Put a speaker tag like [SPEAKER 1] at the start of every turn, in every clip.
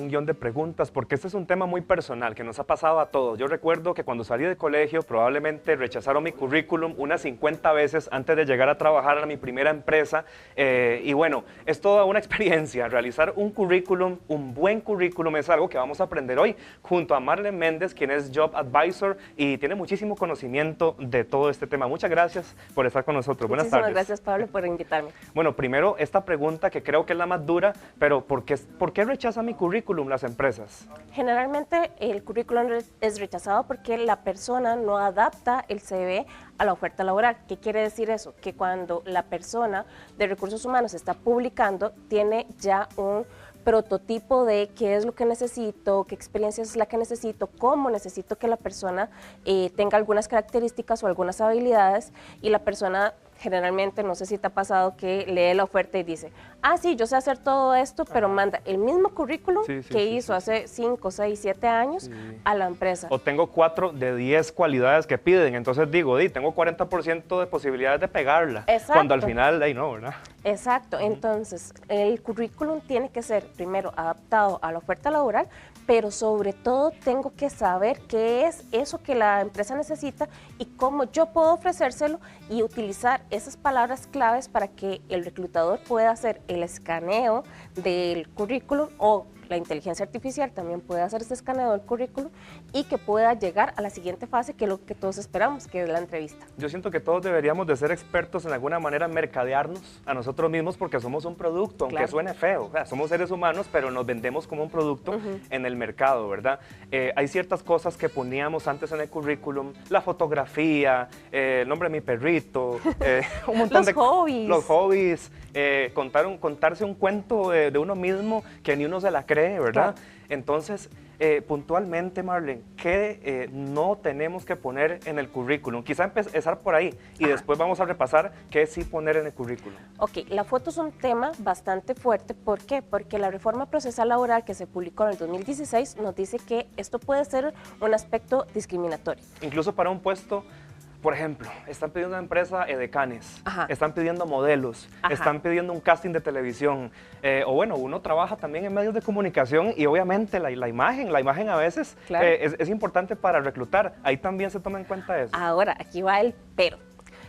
[SPEAKER 1] guión de preguntas, porque este es un tema muy personal que nos ha pasado a todos. Yo recuerdo que cuando salí de colegio probablemente rechazaron mi currículum unas 50 veces antes de llegar a trabajar a mi primera empresa. Y bueno, es toda una experiencia. Realizar un currículum, un buen currículum, es algo que vamos a aprender hoy junto a Marlene Méndez, quien es Job Advisor y tiene muchísimo conocimiento de todo este tema. Muchas gracias por estar con nosotros. Buenas tardes.
[SPEAKER 2] Muchísimas gracias, Pablo, por invitarme.
[SPEAKER 1] Bueno, primero esta pregunta que creo que es la más dura, pero ¿por qué rechazan mi currículum las empresas?
[SPEAKER 2] Generalmente el currículum es rechazado porque la persona no adapta el CV a la oferta laboral. ¿Qué quiere decir eso? Que cuando la persona de recursos humanos está publicando, tiene ya un prototipo de qué es lo que necesito, qué experiencia es la que necesito, cómo necesito que la persona tenga algunas características o algunas habilidades, y la persona generalmente, no sé si te ha pasado, que lee la oferta y dice, ah, sí, yo sé hacer todo esto, pero manda el mismo currículum que hizo hace 5, 6, 7 años a la empresa.
[SPEAKER 1] O tengo 4 de 10 cualidades que piden, entonces digo, tengo 40% de posibilidades de pegarla,
[SPEAKER 2] Exacto.
[SPEAKER 1] Cuando al final, ahí no, ¿verdad?
[SPEAKER 2] Exacto, entonces el currículum tiene que ser primero adaptado a la oferta laboral, pero sobre todo tengo que saber qué es eso que la empresa necesita y cómo yo puedo ofrecérselo y utilizar esas palabras claves para que el reclutador pueda hacer el escaneo del currículum, o la inteligencia artificial también puede hacer ese escaneo del currículum y que pueda llegar a la siguiente fase, que es lo que todos esperamos, que es la entrevista.
[SPEAKER 1] Yo siento que todos deberíamos de ser expertos en alguna manera en mercadearnos a nosotros mismos, porque somos un producto, aunque suene feo. O sea, somos seres humanos, pero nos vendemos como un producto en el mercado, ¿verdad? Hay ciertas cosas que poníamos antes en el currículum, la fotografía, el nombre de mi perrito, un montón de
[SPEAKER 2] hobbies.
[SPEAKER 1] Los hobbies, contarse un cuento de uno mismo que ni uno se la cree, ¿verdad? Claro. Entonces, puntualmente, Marlene, ¿qué no tenemos que poner en el currículum? Quizá empezar por ahí y después vamos a repasar qué sí poner en el currículum.
[SPEAKER 2] Ok, la foto es un tema bastante fuerte. ¿Por qué? Porque la reforma procesal laboral que se publicó en el 2016 nos dice que esto puede ser un aspecto discriminatorio.
[SPEAKER 1] Incluso para un puesto. Por ejemplo, están pidiendo una empresa edecanes, están pidiendo modelos, están pidiendo un casting de televisión, o bueno, uno trabaja también en medios de comunicación y obviamente la imagen a veces es importante para reclutar. Ahí también se toma en cuenta eso.
[SPEAKER 2] Ahora, aquí va el pero.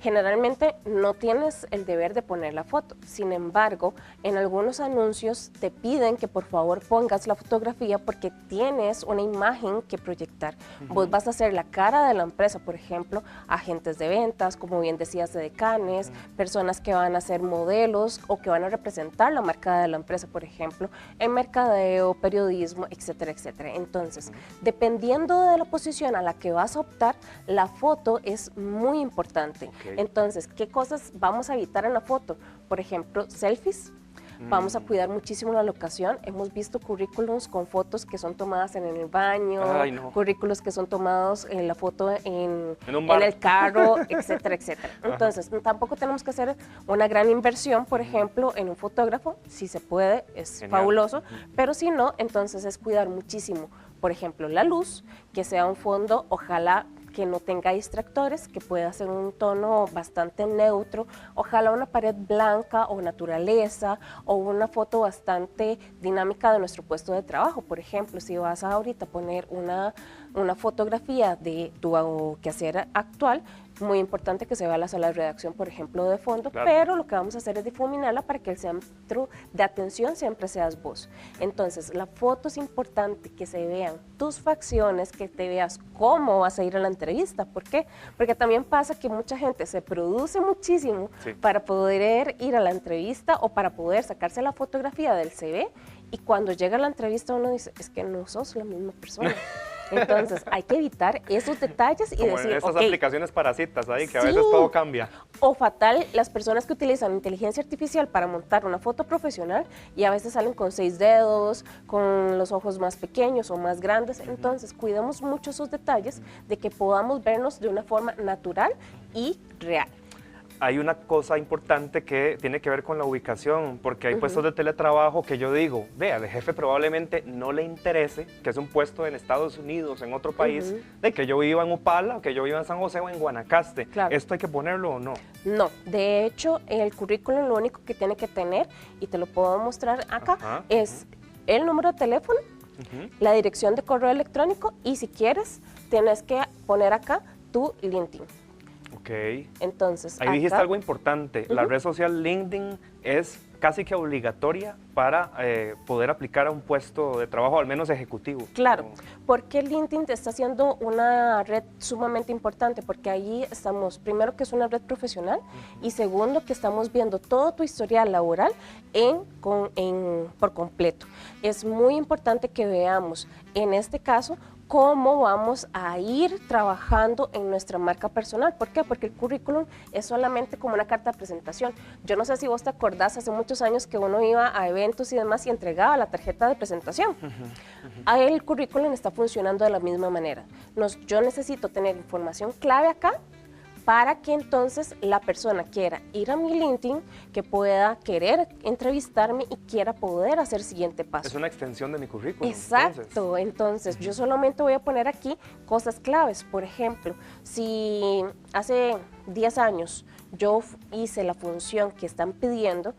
[SPEAKER 2] Generalmente no tienes el deber de poner la foto, sin embargo, en algunos anuncios te piden que por favor pongas la fotografía porque tienes una imagen que proyectar. Vos vas a hacer la cara de la empresa, por ejemplo, agentes de ventas, como bien decías, de decanes, personas que van a ser modelos o que van a representar la marca de la empresa, por ejemplo, en mercadeo, periodismo, etcétera, etcétera. Entonces, dependiendo de la posición a la que vas a optar, la foto es muy importante. Entonces, ¿qué cosas vamos a evitar en la foto? Por ejemplo, selfies. Vamos a cuidar muchísimo la locación. Hemos visto currículums con fotos que son tomadas en el baño, currículos que son tomados en la foto en el carro, etcétera, etcétera. Entonces, tampoco tenemos que hacer una gran inversión, por ejemplo, en un fotógrafo. Si se puede, es fabuloso, pero si no, entonces es cuidar muchísimo, por ejemplo, la luz, que sea un fondo, ojalá que no tenga distractores, que pueda ser un tono bastante neutro, ojalá una pared blanca o naturaleza, o una foto bastante dinámica de nuestro puesto de trabajo. Por ejemplo, si vas a ahorita poner una fotografía de tu quehacer actual, muy importante que se vea la sala de redacción, por ejemplo, de fondo, pero lo que vamos a hacer es difuminarla para que el centro de atención siempre seas vos. Entonces, la foto es importante que se vean tus facciones, que te veas cómo vas a ir a la entrevista. ¿Por qué? Porque también pasa que mucha gente se produce muchísimo para poder ir a la entrevista o para poder sacarse la fotografía del CV, y cuando llega a la entrevista uno dice, es que no sos la misma persona. Entonces, hay que evitar esos detalles y
[SPEAKER 1] como
[SPEAKER 2] decir,
[SPEAKER 1] en esas aplicaciones para citas ahí, que a veces todo cambia.
[SPEAKER 2] O fatal, las personas que utilizan inteligencia artificial para montar una foto profesional y a veces salen con 6 dedos, con los ojos más pequeños o más grandes. Entonces, cuidemos mucho esos detalles de que podamos vernos de una forma natural y real.
[SPEAKER 1] Hay una cosa importante que tiene que ver con la ubicación, porque hay puestos de teletrabajo que yo digo, vea, al jefe probablemente no le interese, que es un puesto en Estados Unidos, en otro país, de que yo viva en Upala, o que yo viva en San José o en Guanacaste. ¿Esto hay que ponerlo o no?
[SPEAKER 2] No, de hecho, el currículum lo único que tiene que tener, y te lo puedo mostrar acá, es el número de teléfono la dirección de correo electrónico y si quieres, tienes que poner acá tu LinkedIn.
[SPEAKER 1] Ok.
[SPEAKER 2] Entonces,
[SPEAKER 1] ahí dijiste
[SPEAKER 2] acá,
[SPEAKER 1] algo importante. La red social LinkedIn es casi que obligatoria para poder aplicar a un puesto de trabajo, al menos ejecutivo.
[SPEAKER 2] Claro, porque LinkedIn está siendo una red sumamente importante, porque ahí estamos, primero que es una red profesional y segundo que estamos viendo todo tu historial laboral por completo. Es muy importante que veamos, en este caso, cómo vamos a ir trabajando en nuestra marca personal. ¿Por qué? Porque el currículum es solamente como una carta de presentación. Yo no sé si vos te acordás hace muchos años que uno iba a eventos y demás y entregaba la tarjeta de presentación. El currículum está funcionando de la misma manera. Yo necesito tener información clave acá para que entonces la persona quiera ir a mi LinkedIn, que pueda querer entrevistarme y quiera poder hacer el siguiente paso.
[SPEAKER 1] Es una extensión de mi currículum.
[SPEAKER 2] Exacto, entonces yo solamente voy a poner aquí cosas claves. Por ejemplo, si hace 10 años yo hice la función que están pidiendo,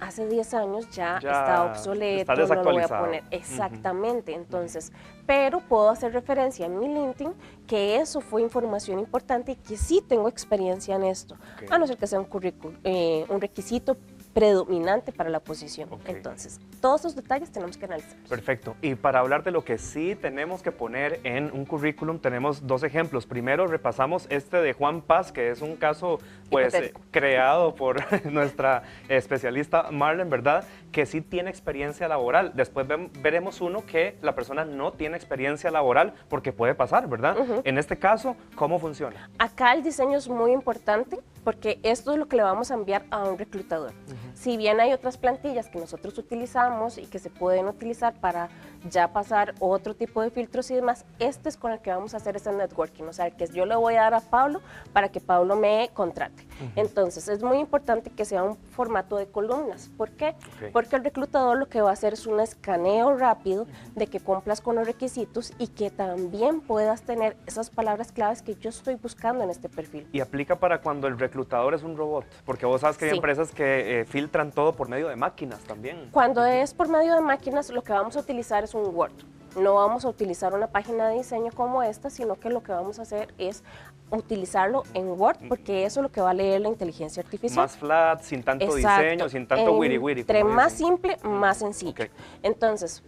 [SPEAKER 2] hace 10 años ya está obsoleto,
[SPEAKER 1] está
[SPEAKER 2] no lo voy a poner. Exactamente, entonces, pero puedo hacer referencia en mi LinkedIn que eso fue información importante y que sí tengo experiencia en esto, a no ser que sea un requisito predominante para la posición. Entonces, todos esos detalles tenemos que analizar.
[SPEAKER 1] Perfecto. Y para hablar de lo que sí tenemos que poner en un currículum, tenemos dos ejemplos. Primero, repasamos este de Juan Paz, que es un caso pues creado por nuestra especialista Marlene, ¿verdad? Que sí tiene experiencia laboral. Después veremos uno que la persona no tiene experiencia laboral, porque puede pasar, ¿verdad? En este caso, ¿cómo funciona?
[SPEAKER 2] Acá el diseño es muy importante, porque esto es lo que le vamos a enviar a un reclutador. Si bien hay otras plantillas que nosotros utilizamos y que se pueden utilizar para ya pasar otro tipo de filtros y demás, este es con el que vamos a hacer ese networking, o sea, que yo le voy a dar a Pablo para que Pablo me contrate. Entonces, es muy importante que sea un formato de columnas. ¿Por qué? Porque el reclutador lo que va a hacer es un escaneo rápido de que cumplas con los requisitos y que también puedas tener esas palabras claves que yo estoy buscando en este perfil.
[SPEAKER 1] Y aplica para cuando el reclutador es un robot, porque vos sabes que hay empresas que filtran todo por medio de máquinas también.
[SPEAKER 2] Cuando es por medio de máquinas, lo que vamos a utilizar es un Word. No vamos a utilizar una página de diseño como esta, sino que lo que vamos a hacer es utilizarlo en Word, porque eso es lo que va a leer la inteligencia artificial.
[SPEAKER 1] Más flat, sin tanto diseño, sin tanto wiri-wiri.
[SPEAKER 2] Entre más simple, más sencillo. Entonces,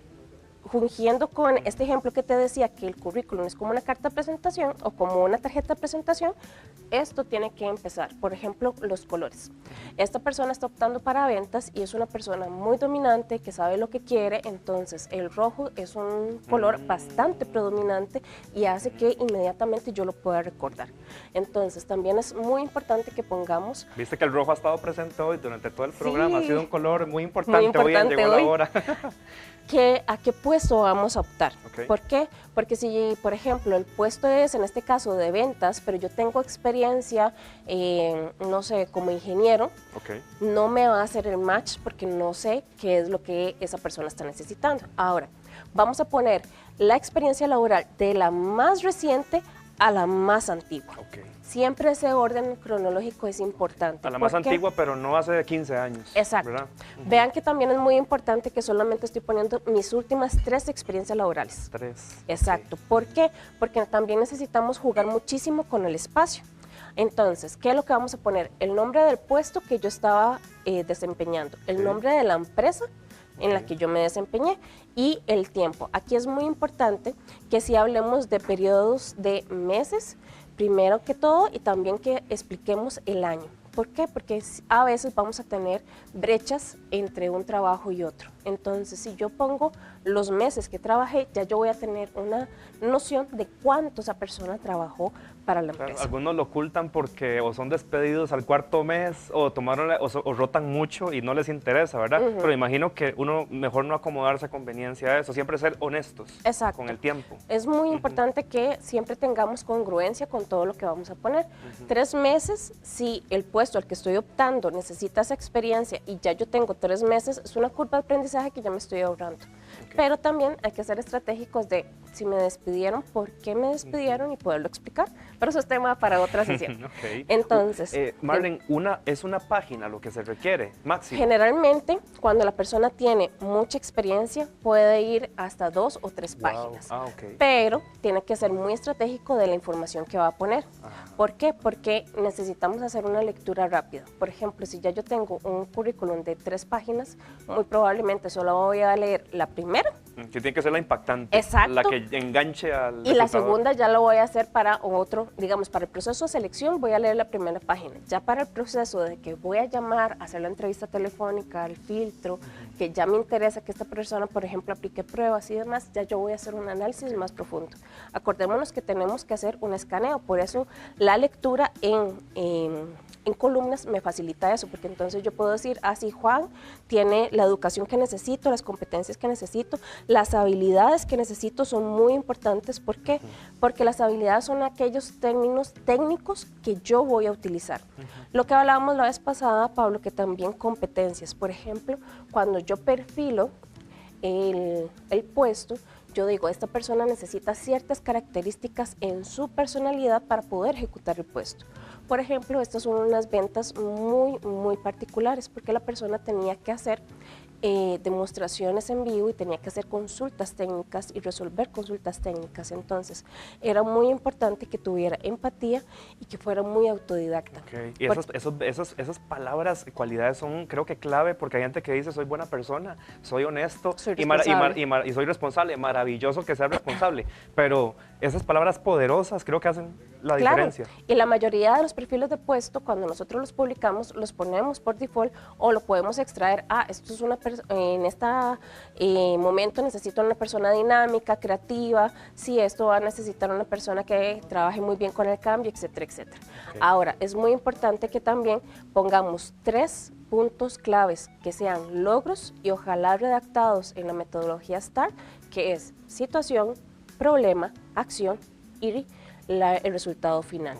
[SPEAKER 2] fungiendo con este ejemplo que te decía, que el currículum es como una carta de presentación o como una tarjeta de presentación, esto tiene que empezar. Por ejemplo, los colores. Esta persona está optando para ventas y es una persona muy dominante que sabe lo que quiere, entonces el rojo es un color bastante predominante y hace que inmediatamente yo lo pueda recordar. Entonces, también es muy importante que pongamos...
[SPEAKER 1] Viste que el rojo ha estado presente hoy durante todo el programa, ha sido un color muy importante hoy, llegó la hora.
[SPEAKER 2] ¿A qué puesto vamos a optar? ¿Por qué? Porque si, por ejemplo, el puesto es, en este caso, de ventas, pero yo tengo experiencia, no sé, como ingeniero, no me va a hacer el match porque no sé qué es lo que esa persona está necesitando. Ahora, vamos a poner la experiencia laboral de la más reciente a la más antigua. Siempre ese orden cronológico es importante.
[SPEAKER 1] A la más antigua, pero no hace 15 años.
[SPEAKER 2] Exacto.
[SPEAKER 1] ¿Verdad?
[SPEAKER 2] Vean que también es muy importante que solamente estoy poniendo mis últimas 3 experiencias laborales.
[SPEAKER 1] 3.
[SPEAKER 2] Exacto. ¿Por qué? Porque también necesitamos jugar muchísimo con el espacio. Entonces, ¿qué es lo que vamos a poner? El nombre del puesto que yo estaba desempeñando, el nombre de la empresa en la que yo me desempeñé y el tiempo. Aquí es muy importante que si hablemos de periodos de meses, primero que todo, y también que expliquemos el año. ¿Por qué? Porque a veces vamos a tener brechas entre un trabajo y otro. Entonces, si yo pongo los meses que trabajé, ya yo voy a tener una noción de cuánto esa persona trabajó para la empresa.
[SPEAKER 1] Algunos lo ocultan porque o son despedidos al 4.º mes o tomaron o rotan mucho y no les interesa, ¿verdad? Pero imagino que uno mejor no acomodarse a conveniencia a eso, siempre ser honestos con el tiempo.
[SPEAKER 2] Es muy importante que siempre tengamos congruencia con todo lo que vamos a poner. 3 meses, si el puesto al que estoy optando necesita esa experiencia y ya yo tengo 3 meses, es una curva de aprendizaje que ya me estoy ahorrando. Pero también hay que ser estratégicos de si me despidieron, por qué me despidieron y poderlo explicar. Pero eso es tema para otra sesión. Entonces,
[SPEAKER 1] Marlene, es una página lo que se requiere, máximo.
[SPEAKER 2] Generalmente, cuando la persona tiene mucha experiencia, puede ir hasta 2 o 3 páginas. Pero tiene que ser muy estratégico de la información que va a poner. ¿Por qué? Porque necesitamos hacer una lectura rápida. Por ejemplo, si ya yo tengo un currículum de 3 páginas, muy probablemente solo voy a leer la primera.
[SPEAKER 1] Que tiene que ser la impactante.
[SPEAKER 2] Exacto.
[SPEAKER 1] La que enganche al
[SPEAKER 2] Y la segunda ya lo voy a hacer para otro, digamos, para el proceso de selección voy a leer la primera página. Ya para el proceso de que voy a llamar, hacer la entrevista telefónica, el filtro, que ya me interesa que esta persona, por ejemplo, aplique pruebas y demás, ya yo voy a hacer un análisis más profundo. Acordémonos que tenemos que hacer un escaneo, por eso la lectura en columnas me facilita eso, porque entonces yo puedo decir, sí, Juan tiene la educación que necesito, las competencias que necesito, las habilidades que necesito son muy importantes. ¿Por qué? Porque las habilidades son aquellos términos técnicos que yo voy a utilizar. Lo que hablábamos la vez pasada, Pablo, que también competencias. Por ejemplo, cuando yo perfilo el puesto, yo digo, esta persona necesita ciertas características en su personalidad para poder ejecutar el puesto. Por ejemplo, estas son unas ventas muy particulares porque la persona tenía que hacer demostraciones en vivo y tenía que hacer consultas técnicas y resolver consultas técnicas. Entonces, era muy importante que tuviera empatía y que fuera muy autodidacta.
[SPEAKER 1] Y esas palabras, cualidades son, creo que clave, porque hay gente que dice, soy buena persona, soy honesto y soy responsable. Maravilloso que sea responsable, pero esas palabras poderosas creo que hacen la diferencia.
[SPEAKER 2] Y la mayoría de los perfiles de puesto, cuando nosotros los publicamos, los ponemos por default o lo podemos extraer. Esto es en este momento necesito una persona dinámica, creativa, si esto va a necesitar una persona que trabaje muy bien con el cambio, etcétera, etcétera. Ahora, es muy importante que también pongamos 3 puntos claves que sean logros y ojalá redactados en la metodología STAR, que es situación, problema, acción y el resultado final.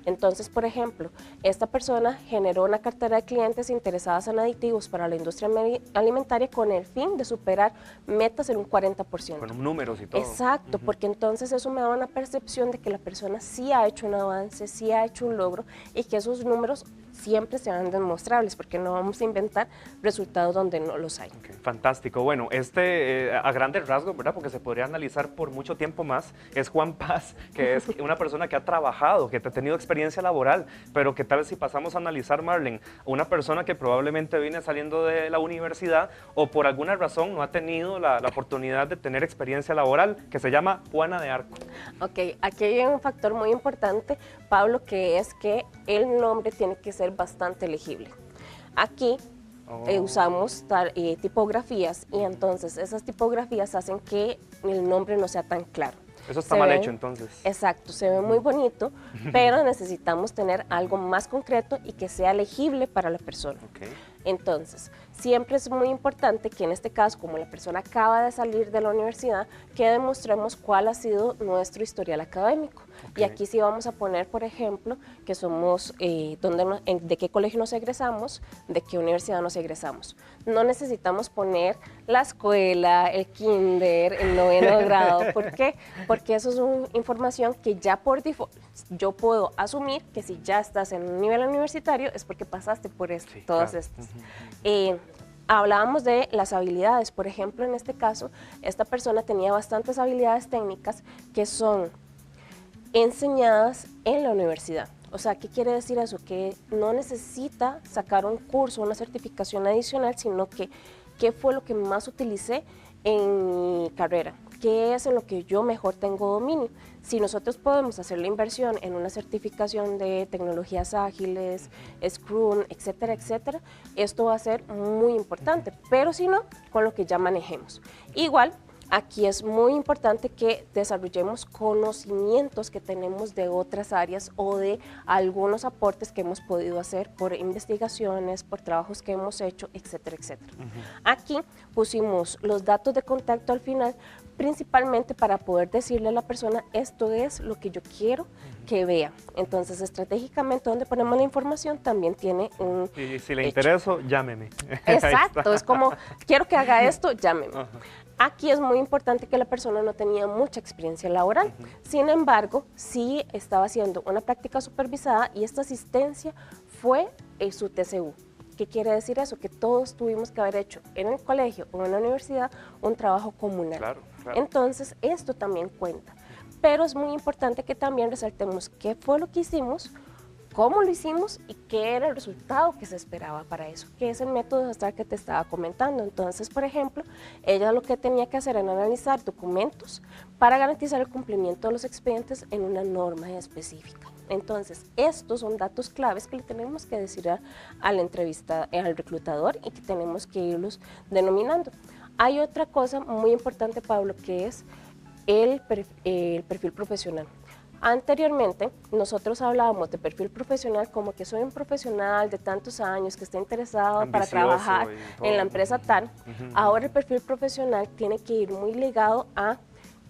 [SPEAKER 2] Entonces, por ejemplo, esta persona generó una cartera de clientes interesadas en aditivos para la industria alimentaria con el fin de superar metas en un 40%.
[SPEAKER 1] Con números y todo.
[SPEAKER 2] Exacto, porque entonces eso me da una percepción de que la persona sí ha hecho un avance, sí ha hecho un logro y que esos números siempre sean demostrables, porque no vamos a inventar resultados donde no los hay.
[SPEAKER 1] Fantástico. Bueno, a grandes rasgos, ¿verdad? Porque se podría analizar por mucho tiempo más, es Juan Paz, que es una persona que ha trabajado, que ha tenido experiencia laboral, pero que tal vez si pasamos a analizar, Marlene, una persona que probablemente viene saliendo de la universidad o por alguna razón no ha tenido la oportunidad de tener experiencia laboral, que se llama Juana de Arco.
[SPEAKER 2] Aquí hay un factor muy importante, Pablo, que es que el nombre tiene que ser bastante legible. Aquí usamos tipografías y entonces esas tipografías hacen que el nombre no sea tan claro.
[SPEAKER 1] Eso está mal hecho entonces.
[SPEAKER 2] Exacto, se ve muy bonito, pero necesitamos tener algo más concreto y que sea legible para la persona. Entonces, siempre es muy importante que en este caso, como la persona acaba de salir de la universidad, que demostremos cuál ha sido nuestro historial académico. Y aquí sí vamos a poner, por ejemplo, que somos, de qué colegio nos egresamos, de qué universidad nos egresamos. No necesitamos poner la escuela, el kinder, el 9º grado. ¿Por qué? Porque eso es una información que ya por default yo puedo asumir que si ya estás en un nivel universitario es porque pasaste por todas estas. Hablábamos de las habilidades, por ejemplo, en este caso, esta persona tenía bastantes habilidades técnicas que son enseñadas en la universidad. O sea, ¿qué quiere decir eso? Que no necesita sacar un curso, una certificación adicional, sino que qué fue lo que más utilicé en mi carrera, qué es en lo que yo mejor tengo dominio. Si nosotros podemos hacer la inversión en una certificación de tecnologías ágiles, Scrum, etcétera, etcétera, esto va a ser muy importante, pero si no, con lo que ya manejemos. Igual, aquí es muy importante que desarrollemos conocimientos que tenemos de otras áreas o de algunos aportes que hemos podido hacer por investigaciones, por trabajos que hemos hecho, etcétera, etcétera. Aquí pusimos los datos de contacto al final, principalmente para poder decirle a la persona, esto es lo que yo quiero que vea. Entonces, estratégicamente, donde ponemos la información también tiene un
[SPEAKER 1] Y si le intereso, llámeme.
[SPEAKER 2] Exacto, es como, quiero que haga esto, llámeme. Aquí es muy importante que la persona no tenía mucha experiencia laboral, sin embargo, sí estaba haciendo una práctica supervisada y esta asistencia fue su TCU. ¿Qué quiere decir eso? Que todos tuvimos que haber hecho en el colegio o en la universidad un trabajo comunal.
[SPEAKER 1] Claro, claro.
[SPEAKER 2] Entonces, esto también cuenta. Pero es muy importante que también resaltemos qué fue lo que hicimos, cómo lo hicimos y qué era el resultado que se esperaba para eso, que es el método de STAR que te estaba comentando. Entonces, por ejemplo, ella lo que tenía que hacer era analizar documentos para garantizar el cumplimiento de los expedientes en una norma específica. Entonces, estos son datos claves que le tenemos que decir al reclutador y que tenemos que irlos denominando. Hay otra cosa muy importante, Pablo, que es el perfil profesional. Anteriormente, nosotros hablábamos de perfil profesional como que soy un profesional de tantos años que está interesado
[SPEAKER 1] ambicioso
[SPEAKER 2] para trabajar en la empresa tal.
[SPEAKER 1] Ujú.
[SPEAKER 2] Ahora el perfil profesional tiene que ir muy ligado a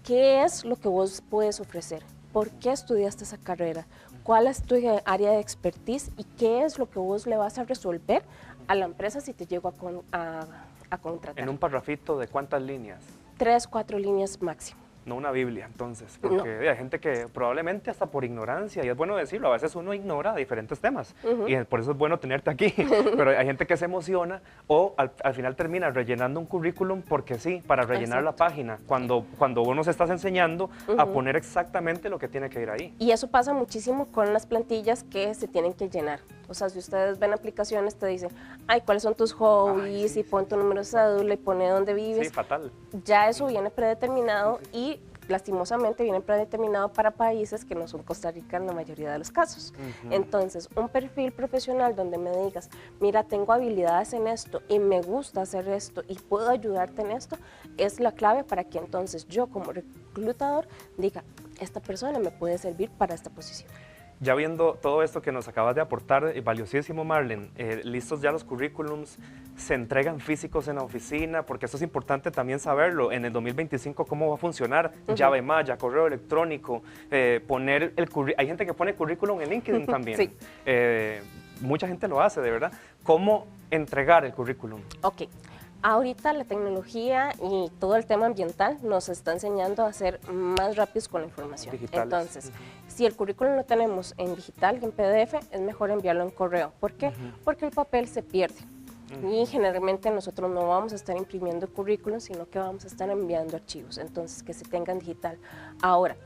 [SPEAKER 2] qué es lo que vos puedes ofrecer, por qué estudiaste esa carrera, cuál es tu área de expertise y qué es lo que vos le vas a resolver a la empresa si te llego a contratar.
[SPEAKER 1] En un parrafito de ¿cuántas líneas?
[SPEAKER 2] 3, 4 líneas máximo.
[SPEAKER 1] No una Biblia, entonces, porque hay gente que probablemente hasta por ignorancia, y es bueno decirlo, a veces uno ignora diferentes temas, y por eso es bueno tenerte aquí, pero hay gente que se emociona o al final termina rellenando un currículum porque sí, para rellenar la página, cuando vos nos estás enseñando a poner exactamente lo que tiene que ir ahí.
[SPEAKER 2] Y eso pasa muchísimo con las plantillas que se tienen que llenar. O sea, si ustedes ven aplicaciones, te dicen, ay, ¿cuáles son tus hobbies?
[SPEAKER 1] Sí,
[SPEAKER 2] y pon tu número de cédula y pone dónde vives.
[SPEAKER 1] Sí, fatal.
[SPEAKER 2] Ya eso viene predeterminado y lastimosamente viene predeterminado para países que no son Costa Rica en la mayoría de los casos. Entonces, un perfil profesional donde me digas, mira, tengo habilidades en esto y me gusta hacer esto y puedo ayudarte en esto, es la clave para que entonces yo como reclutador diga, esta persona me puede servir para esta posición.
[SPEAKER 1] Ya viendo todo esto que nos acabas de aportar, valiosísimo, Marlene, listos ya los currículums, se entregan físicos en la oficina, porque esto es importante también saberlo, en el 2025 cómo va a funcionar, llave malla, correo electrónico, poner el currículum, hay gente que pone currículum en LinkedIn también,
[SPEAKER 2] Sí.
[SPEAKER 1] Mucha gente lo hace, de verdad. ¿Cómo entregar el currículum?
[SPEAKER 2] Ok. Ahorita la tecnología y todo el tema ambiental nos está enseñando a ser más rápidos con la información.
[SPEAKER 1] Digitales.
[SPEAKER 2] Entonces, si el currículum lo tenemos en digital, en PDF, es mejor enviarlo en correo. ¿Por qué? Porque el papel se pierde. Y generalmente nosotros no vamos a estar imprimiendo currículum, sino que vamos a estar enviando archivos, entonces que se tengan digital. Ahora,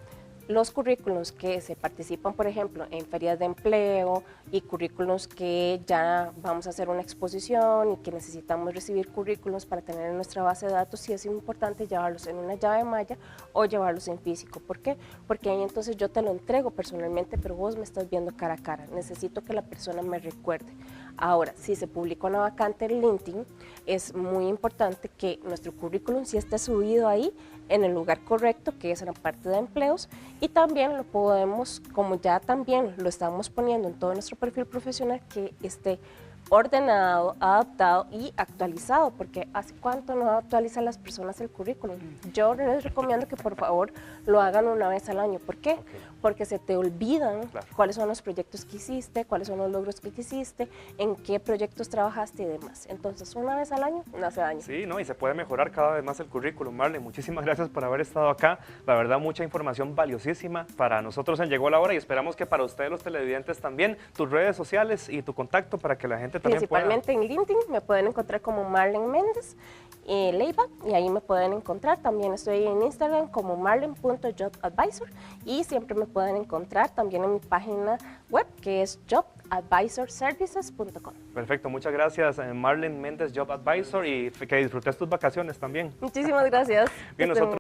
[SPEAKER 2] los currículums que se participan, por ejemplo, en ferias de empleo y currículums que ya vamos a hacer una exposición y que necesitamos recibir currículums para tener en nuestra base de datos, sí es importante llevarlos en una llave malla o llevarlos en físico. ¿Por qué? Porque ahí entonces yo te lo entrego personalmente, pero vos me estás viendo cara a cara. Necesito que la persona me recuerde. Ahora, si se publica una vacante en LinkedIn, es muy importante que nuestro currículum sí esté subido ahí en el lugar correcto, que es en la parte de empleos, y también lo podemos, como ya también lo estamos poniendo en todo nuestro perfil profesional, que esté ordenado, adaptado y actualizado, porque ¿hace cuánto no actualizan las personas el currículum? Yo les recomiendo que por favor lo hagan una vez al año. ¿Por qué? Porque se te olvidan cuáles son los proyectos que hiciste, cuáles son los logros que hiciste, en qué proyectos trabajaste y demás. Entonces, una vez al año, no hace daño.
[SPEAKER 1] Sí, ¿no? Y se puede mejorar cada vez más el currículum, Marlene. Muchísimas gracias por haber estado acá. La verdad, mucha información valiosísima para nosotros en Llegó la Hora y esperamos que para ustedes los televidentes también, tus redes sociales y tu contacto para que la gente también
[SPEAKER 2] Principalmente en LinkedIn me pueden encontrar como Marlene Méndez Leiva y ahí me pueden encontrar. También estoy en Instagram como marlen.jobadvisor y siempre me pueden encontrar también en mi página web que es jobadvisorservices.com.
[SPEAKER 1] Perfecto, muchas gracias Marlene Méndez, Job Advisor, y que disfrutes tus vacaciones también.
[SPEAKER 2] Muchísimas gracias.
[SPEAKER 1] Bien, nosotros